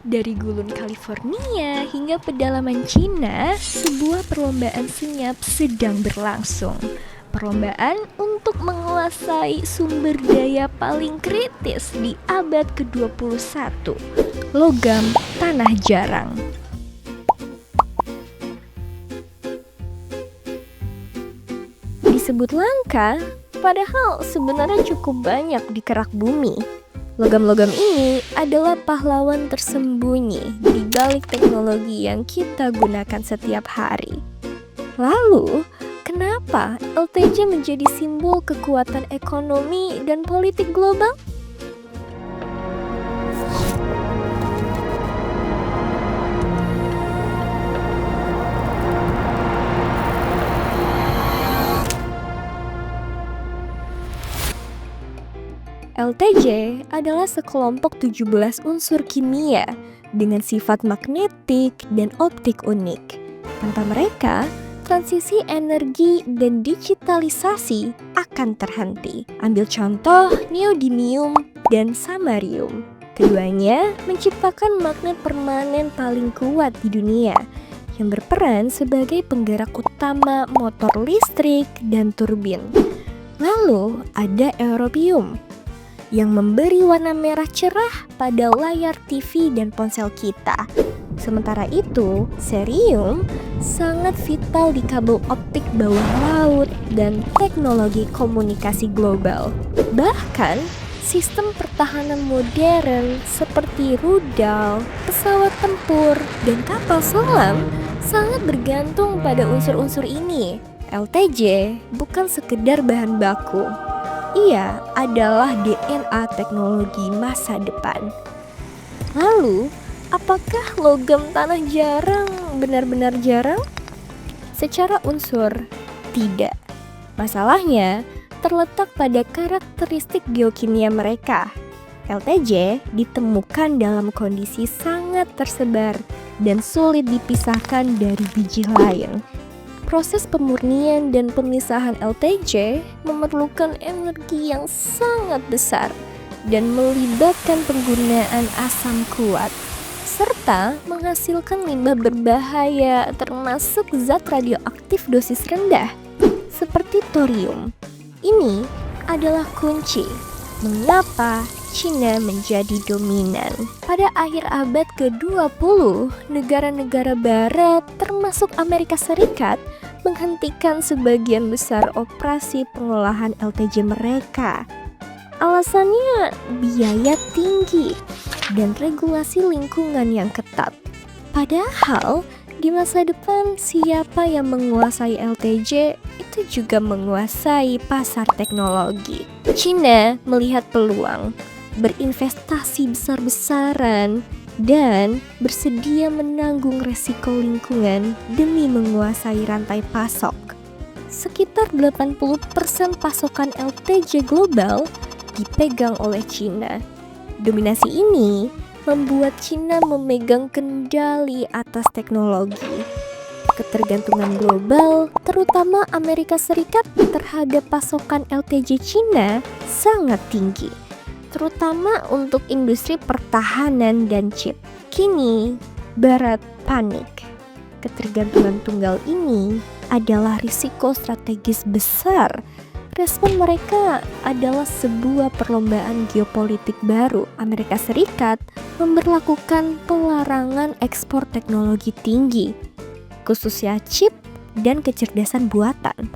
Dari gulun California hingga pedalaman Cina, sebuah perlombaan senyap sedang berlangsung. Perlombaan untuk menguasai sumber daya paling kritis di abad ke-21, logam tanah jarang. Disebut langka, padahal sebenarnya cukup banyak di kerak bumi. Logam-logam ini adalah pahlawan tersembunyi di balik teknologi yang kita gunakan setiap hari. Lalu, kenapa LTJ menjadi simbol kekuatan ekonomi dan politik global? LTJ adalah sekelompok 17 unsur kimia dengan sifat magnetik dan optik unik. Tanpa mereka, transisi energi dan digitalisasi akan terhenti. Ambil contoh neodymium dan samarium. Keduanya menciptakan magnet permanen paling kuat di dunia yang berperan sebagai penggerak utama motor listrik dan turbin. Lalu ada europium yang memberi warna merah cerah pada layar TV dan ponsel kita. Sementara itu, cerium sangat vital di kabel optik bawah laut dan teknologi komunikasi global. Bahkan, sistem pertahanan modern seperti rudal, pesawat tempur, dan kapal selam sangat bergantung pada unsur-unsur ini. LTJ bukan sekedar bahan baku. Ia adalah DNA teknologi masa depan. Lalu, apakah logam tanah jarang benar-benar jarang? Secara unsur, tidak. Masalahnya terletak pada karakteristik geokimia mereka. LTJ ditemukan dalam kondisi sangat tersebar dan sulit dipisahkan dari biji lain. Proses pemurnian dan pemisahan LTJ memerlukan energi yang sangat besar dan melibatkan penggunaan asam kuat, serta menghasilkan limbah berbahaya termasuk zat radioaktif dosis rendah, seperti thorium. Ini adalah kunci mengapa Cina menjadi dominan. Pada akhir abad ke-20, negara-negara barat termasuk Amerika Serikat menghentikan sebagian besar operasi pengolahan LTJ mereka. Alasannya biaya tinggi dan regulasi lingkungan yang ketat. Padahal di masa depan siapa yang menguasai LTJ itu juga menguasai pasar teknologi. Cina melihat peluang, berinvestasi besar-besaran, dan bersedia menanggung resiko lingkungan demi menguasai rantai pasok. Sekitar 80% pasokan LTJ global dipegang oleh Cina. Dominasi ini membuat Cina memegang kendali atas teknologi. Ketergantungan global, terutama Amerika Serikat terhadap pasokan LTJ Cina sangat tinggi, terutama untuk industri pertahanan dan chip. Kini, Barat panik. Ketergantungan tunggal ini adalah risiko strategis besar. Respon mereka adalah sebuah perlombaan geopolitik baru. Amerika Serikat memberlakukan pelarangan ekspor teknologi tinggi, khususnya chip dan kecerdasan buatan.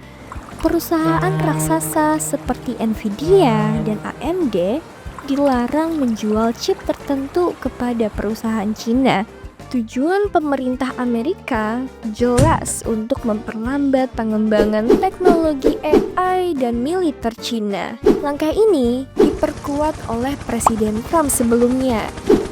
Perusahaan raksasa seperti Nvidia dan AMD dilarang menjual chip tertentu kepada perusahaan Cina. Tujuan pemerintah Amerika jelas untuk memperlambat pengembangan teknologi AI dan militer Cina. Langkah ini diperkuat oleh Presiden Trump sebelumnya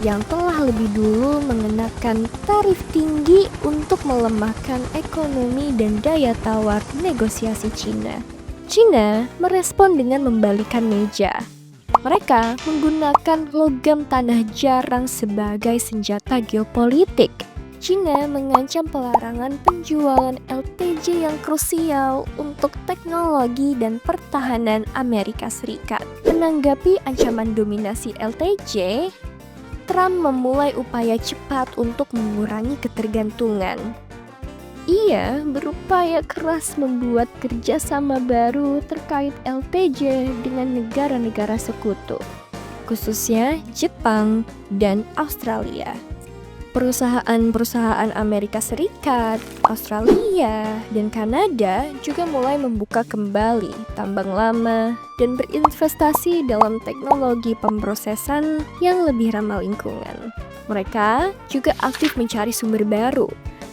yang telah lebih dulu mengenakan tarif tinggi untuk melemahkan ekonomi dan daya tawar negosiasi Cina. Cina merespon dengan membalikan meja. Mereka menggunakan logam tanah jarang sebagai senjata geopolitik. Cina mengancam pelarangan penjualan LTJ yang krusial untuk teknologi dan pertahanan Amerika Serikat. Menanggapi ancaman dominasi LTJ, Trump memulai upaya cepat untuk mengurangi ketergantungan. Ia berupaya keras membuat kerjasama baru terkait LPG dengan negara-negara sekutu, khususnya Jepang dan Australia. Perusahaan-perusahaan Amerika Serikat, Australia, dan Kanada juga mulai membuka kembali tambang lama dan berinvestasi dalam teknologi pemrosesan yang lebih ramah lingkungan. Mereka juga aktif mencari sumber baru,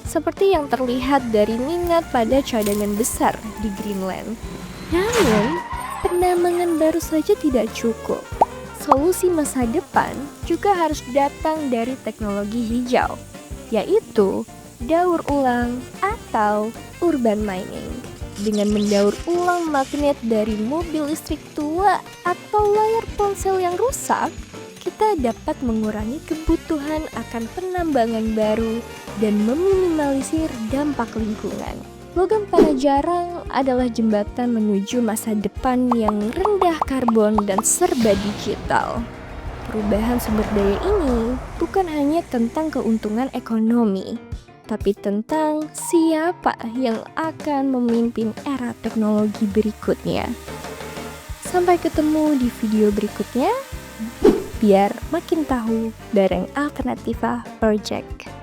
seperti yang terlihat dari minat pada cadangan besar di Greenland. Namun, penambangan baru saja tidak cukup. Solusi masa depan juga harus datang dari teknologi hijau, yaitu daur ulang atau urban mining. Dengan mendaur ulang magnet dari mobil listrik tua atau layar ponsel yang rusak, kita dapat mengurangi kebutuhan akan penambangan baru dan meminimalisir dampak lingkungan. Logam Panajarang adalah jembatan menuju masa depan yang rendah karbon dan serba digital. Perubahan sumber daya ini bukan hanya tentang keuntungan ekonomi, tapi tentang siapa yang akan memimpin era teknologi berikutnya. Sampai ketemu di video berikutnya, biar makin tahu bareng Alternativa Project.